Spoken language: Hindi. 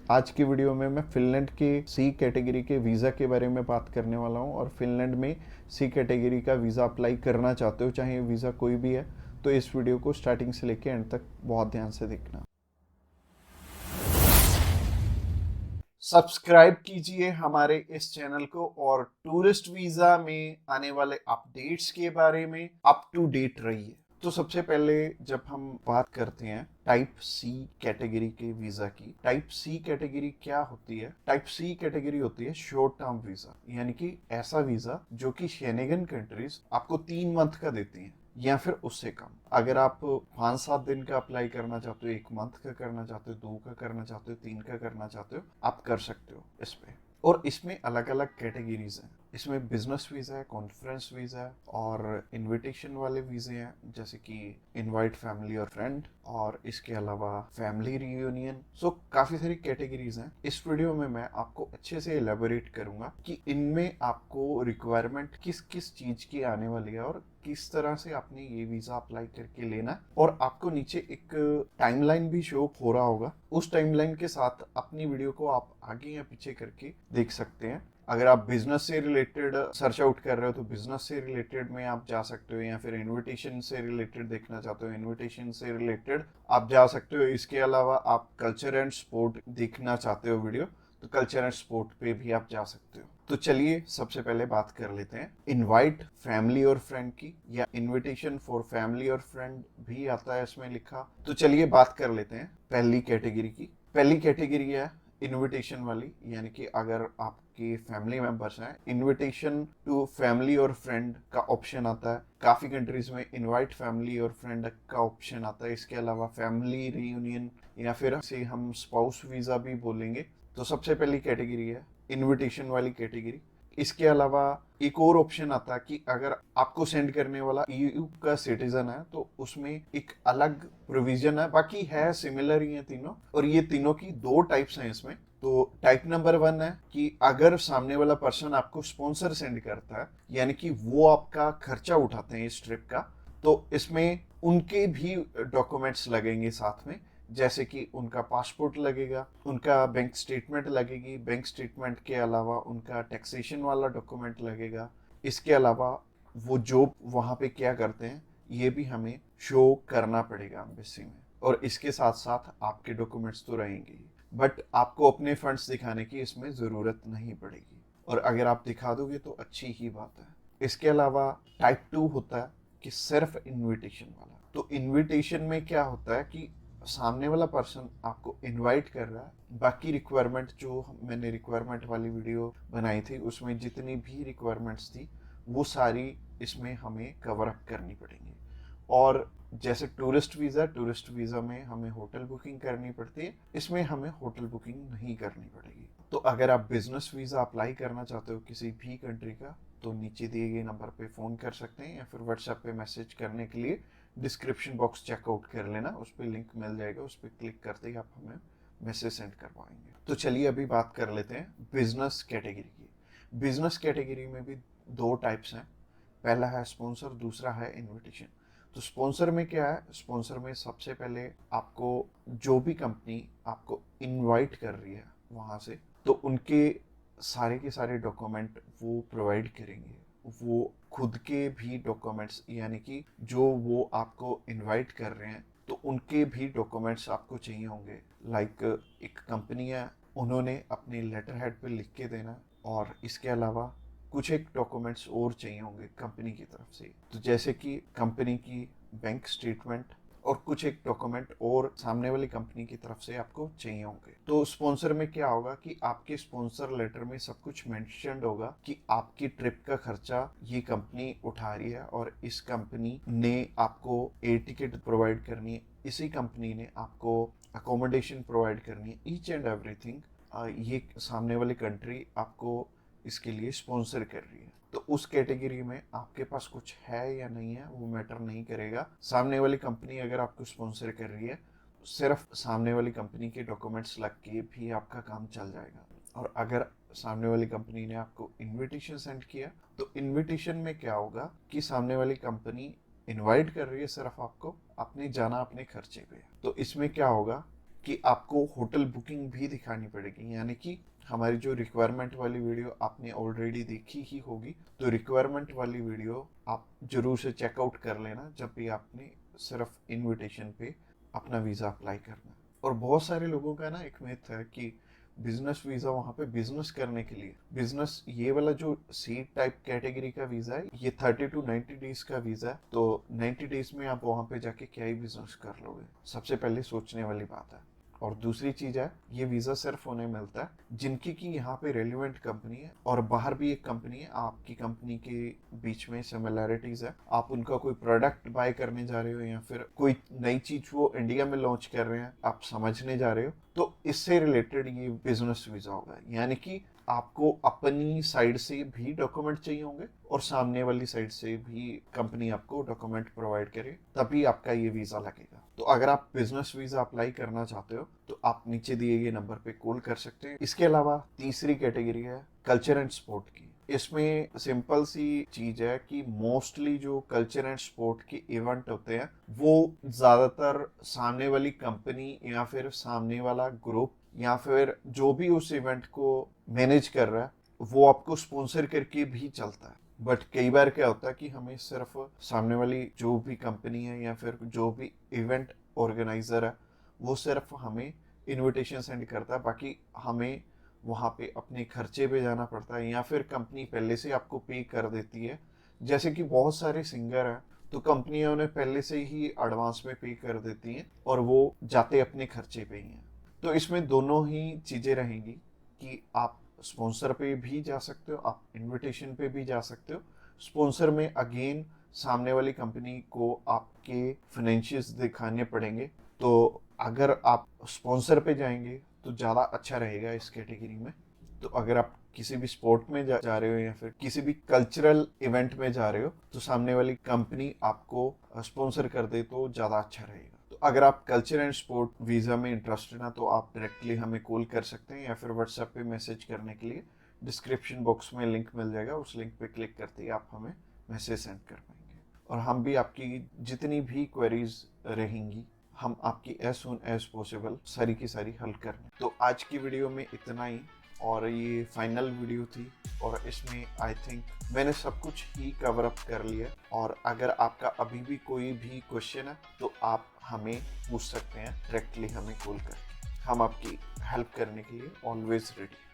आज की वीडियो में मैं फिनलैंड के सी कैटेगरी के वीज़ा के बारे में बात करने वाला हूं और फिनलैंड में सी कैटेगरी का वीज़ा अप्लाई करना चाहते हो, चाहे वीज़ा कोई भी है, तो इस वीडियो को स्टार्टिंग से लेके एंड तक बहुत ध्यान से देखना। सब्सक्राइब कीजिए हमारे इस चैनल को और टूरिस्ट वीज़ा में आने वाले अपडेट्स के बारे में अप टू डेट रहिए। तो सबसे पहले जब हम बात करते हैं टाइप सी कैटेगरी के वीजा की, टाइप सी कैटेगरी क्या होती है? टाइप सी कैटेगरी होती है शॉर्ट टर्म वीजा, यानी कि ऐसा वीजा जो कि शेनेगन कंट्रीज आपको 3 मंथ का देती हैं या फिर उससे कम। अगर आप 5-7 दिन का अप्लाई करना चाहते हो, 1 मंथ का करना चाहते हो, 2 का करना चाहते हो, 3 का करना चाहते हो, आप कर सकते हो इस पे। और इसमें अलग अलग कैटेगरीज हैं। इसमें बिजनेस वीजा है, कॉन्फ्रेंस वीजा है और इनविटेशन वाले वीजे हैं, जैसे कि इनवाइट फैमिली और फ्रेंड, और इसके अलावा फैमिली रियूनियन। सो काफी सारी कैटेगरीज हैं। इस वीडियो में मैं आपको अच्छे से एलेबोरेट करूंगा कि इनमें आपको रिक्वायरमेंट किस किस चीज की आने वाली है और किस तरह से आपने ये वीजा अप्लाई करके लेना है। और आपको नीचे एक टाइमलाइन भी शो हो रहा होगा, उस टाइमलाइन के साथ अपनी वीडियो को आप आगे या पीछे करके देख सकते हैं। अगर आप बिजनेस से रिलेटेड सर्च आउट कर रहे हो तो बिजनेस से रिलेटेड में आप जा सकते हो, या फिर इनविटेशन से रिलेटेड देखना चाहते हो, इनविटेशन से रिलेटेड आप जा सकते हो। इसके अलावा आप कल्चर एंड स्पोर्ट देखना चाहते हो वीडियो, तो कल्चर एंड स्पोर्ट पे भी आप जा सकते हो। तो चलिए सबसे पहले बात कर लेते हैं इनवाइट फैमिली और फ्रेंड की, या इनविटेशन फॉर फैमिली और फ्रेंड भी आता है इसमें लिखा। तो चलिए बात कर लेते हैं पहली कैटेगरी की। पहली कैटेगरी है इनविटेशन वाली, यानी कि अगर आपके फैमिली मेंबर्स हैं, इनविटेशन टू फैमिली और फ्रेंड का ऑप्शन आता है। काफी कंट्रीज में इनवाइट फैमिली और फ्रेंड का ऑप्शन आता है। इसके अलावा फैमिली रियूनियन, या फिर से हम स्पाउस वीजा भी बोलेंगे। तो सबसे पहली कैटेगरी है इनविटेशन वाली कैटेगरी। इसके अलावा एक और ऑप्शन आता है कि अगर आपको सेंड करने वाला ईयू का सिटीजन है, तो उसमें एक अलग प्रोविजन है। बाकी है सिमिलर ही है तीनों, और ये तीनों की 2 टाइप्स हैं इसमें। तो टाइप नंबर 1 है कि अगर सामने वाला पर्सन आपको स्पॉन्सर सेंड करता है, यानी कि वो आपका खर्चा उठाते हैं इस ट्रिप का, तो इसमें उनके भी डॉक्यूमेंट्स लगेंगे साथ में, जैसे कि उनका पासपोर्ट लगेगा, उनका बैंक स्टेटमेंट लगेगी, बैंक स्टेटमेंट के अलावा उनका टैक्सेशन वाला डॉक्यूमेंट लगेगा। इसके अलावा वो जॉब वहाँ पे क्या करते हैं ये भी हमें शो करना पड़ेगा एम्बेसी में। और इसके साथ साथ आपके डॉक्यूमेंट्स तो रहेंगे ही, बट आपको अपने फंड्स दिखाने की इसमें ज़रूरत नहीं पड़ेगी, और अगर आप दिखा दोगे तो अच्छी ही बात है। इसके अलावा टाइप 2 होता है कि सिर्फ इनविटेशन वाला। तो इनविटेशन में क्या होता है कि सामने वाला पर्सन आपको इनवाइट कर रहा है, बाकी रिक्वायरमेंट जो मैंने रिक्वायरमेंट वाली वीडियो बनाई थी उसमें जितनी भी रिक्वायरमेंट्स थी वो सारी इसमें हमें कवर अप करनी पड़ेंगी। और जैसे टूरिस्ट वीज़ा में हमें होटल बुकिंग करनी पड़ती है, इसमें हमें होटल बुकिंग नहीं करनी पड़ेगी। तो अगर आप बिजनेस वीज़ा अप्लाई करना चाहते हो किसी भी कंट्री का, तो नीचे दिए गए नंबर पे फ़ोन कर सकते हैं, या फिर व्हाट्सएप पे मैसेज करने के लिए डिस्क्रिप्शन बॉक्स चेकआउट कर लेना, उस पर लिंक मिल जाएगा, उस पर क्लिक करते ही आप हमें मैसेज सेंड कर पाएंगे। तो चलिए अभी बात कर लेते हैं बिजनेस कैटेगरी की। बिजनेस कैटेगरी में भी 2 टाइप्स हैं। पहला है स्पॉन्सर, दूसरा है इनविटेशन। तो स्पॉन्सर में क्या है? स्पॉन्सर में सबसे पहले आपको जो भी कंपनी आपको इनवाइट कर रही है वहाँ से, तो उनके सारे के सारे डॉक्यूमेंट वो प्रोवाइड करेंगे। वो खुद के भी डॉक्यूमेंट्स, यानी कि जो वो आपको इनवाइट कर रहे हैं तो उनके भी डॉक्यूमेंट्स आपको चाहिए होंगे। लाइक एक कंपनी है, उन्होंने अपने लेटर हेड पे लिख के देना, और इसके अलावा कुछ एक डॉक्यूमेंट्स और चाहिए होंगे कंपनी की तरफ से। तो जैसे कि कंपनी की बैंक स्टेटमेंट और कुछ एक डॉक्यूमेंट और सामने वाली कंपनी की तरफ से आपको चाहिए होंगे। तो स्पॉन्सर में क्या होगा कि आपके स्पॉन्सर लेटर में सब कुछ मेंशन्ड होगा कि आपकी ट्रिप का खर्चा ये कंपनी उठा रही है, और इस कंपनी ने आपको एयर टिकट प्रोवाइड करनी है, इसी कंपनी ने आपको अकोमोडेशन प्रोवाइड करनी है, ईच एंड एवरीथिंग ये सामने वाली कंट्री आपको इसके लिए स्पॉन्सर कर रही है। तो उस कैटेगरी में आपके पास कुछ है या नहीं है वो मैटर नहीं करेगा। सामने वाली कंपनी अगर आपको स्पॉन्सर कर रही है, सिर्फ सामने वाली कंपनी के डॉक्यूमेंट्स लग के भी आपका काम चल जाएगा। और अगर सामने वाली कंपनी ने आपको इनविटेशन सेंड किया, तो इनविटेशन में क्या होगा कि सामने वाली कंपनी इनवाइट कर रही है सिर्फ आपको, आपने जाना अपने खर्चे पे। तो इसमें क्या होगा कि आपको होटल बुकिंग भी दिखानी पड़ेगी, यानी कि हमारी जो रिक्वायरमेंट वाली वीडियो आपने ऑलरेडी देखी ही होगी, तो रिक्वायरमेंट वाली वीडियो आप जरूर से चेकआउट कर लेना जब भी आपने सिर्फ इनविटेशन पे अपना वीज़ा अप्लाई करना। और बहुत सारे लोगों का ना एक मिथ है कि बिजनेस वीज़ा वहाँ पे बिजनेस करने के लिए, बिजनेस ये वाला जो सी टाइप कैटेगरी का वीज़ा है ये 30 to 90 डेज का वीज़ा है, तो 90 डेज में आप वहाँ पे जाके क्या ही बिजनेस कर लोगे, सबसे पहले सोचने वाली बात है। और दूसरी चीज है, ये वीजा सिर्फ उन्हें मिलता है जिनकी की यहाँ पे रेलिवेंट कंपनी है और बाहर भी एक कंपनी है, आपकी कंपनी के बीच में सिमिलैरिटीज है, आप उनका कोई प्रोडक्ट बाय करने जा रहे हो या फिर कोई नई चीज वो इंडिया में लॉन्च कर रहे हैं आप समझने जा रहे हो, तो इससे रिलेटेड ये बिजनेस वीजा होगा। यानी कि आपको अपनी साइड से भी डॉक्यूमेंट चाहिए होंगे और सामने वाली साइड से भी कंपनी आपको डॉक्यूमेंट प्रोवाइड करे, तभी आपका ये वीजा लगेगा। तो अगर आप बिजनेस वीजा अप्लाई करना चाहते हो तो आप नीचे दिए गए नंबर पे कॉल कर सकते हैं। इसके अलावा तीसरी कैटेगरी है कल्चर एंड स्पोर्ट की। इसमें सिंपल सी चीज है कि मोस्टली जो कल्चर एंड स्पोर्ट के इवेंट होते हैं वो ज्यादातर सामने वाली कंपनी या फिर सामने वाला ग्रुप या फिर जो भी उस इवेंट को मैनेज कर रहा है वो आपको स्पॉन्सर करके भी चलता है। बट कई बार क्या होता है कि हमें सिर्फ सामने वाली जो भी कंपनी है या फिर जो भी इवेंट ऑर्गेनाइजर है वो सिर्फ हमें इनविटेशन सेंड करता है, बाकी हमें वहाँ पे अपने खर्चे पे जाना पड़ता है या फिर कंपनी पहले से आपको पे कर देती है। जैसे कि बहुत सारे सिंगर हैं तो कंपनियां उन्हें पहले से ही एडवांस में पे कर देती हैं और वो जाते अपने खर्चे पे ही हैं। तो इसमें दोनों ही चीज़ें रहेंगी कि आप स्पॉन्सर पे भी जा सकते हो, आप इनविटेशन पे भी जा सकते हो। स्पॉन्सर में अगेन सामने वाली कंपनी को आपके फाइनेंशियल्स दिखाने पड़ेंगे, तो अगर आप स्पॉन्सर पे जाएंगे तो ज़्यादा अच्छा रहेगा इस कैटेगरी में। तो अगर आप किसी भी स्पोर्ट में जा रहे हो या फिर किसी भी कल्चरल इवेंट में जा रहे हो तो सामने वाली कंपनी आपको स्पॉन्सर कर दे तो ज़्यादा अच्छा रहेगा। तो अगर आप कल्चर एंड स्पोर्ट वीज़ा में इंटरेस्टेड हैं तो आप डायरेक्टली हमें कॉल कर सकते हैं या फिर व्हाट्सएप पे मैसेज करने के लिए डिस्क्रिप्शन बॉक्स में लिंक मिल जाएगा, उस लिंक पे क्लिक करते ही आप हमें मैसेज सेंड कर पाएंगे और हम भी आपकी जितनी भी क्वेरीज रहेंगी हम आपकी एज सुन एज पॉसिबल सारी की सारी हल करने। तो आज की वीडियो में इतना ही और ये फाइनल वीडियो थी और इसमें आई थिंक मैंने सब कुछ ही कवर अप कर लिया। और अगर आपका अभी भी कोई भी क्वेश्चन है तो आप हमें पूछ सकते हैं डायरेक्टली हमें कॉल करके, हम आपकी हेल्प करने के लिए ऑलवेज रेडी।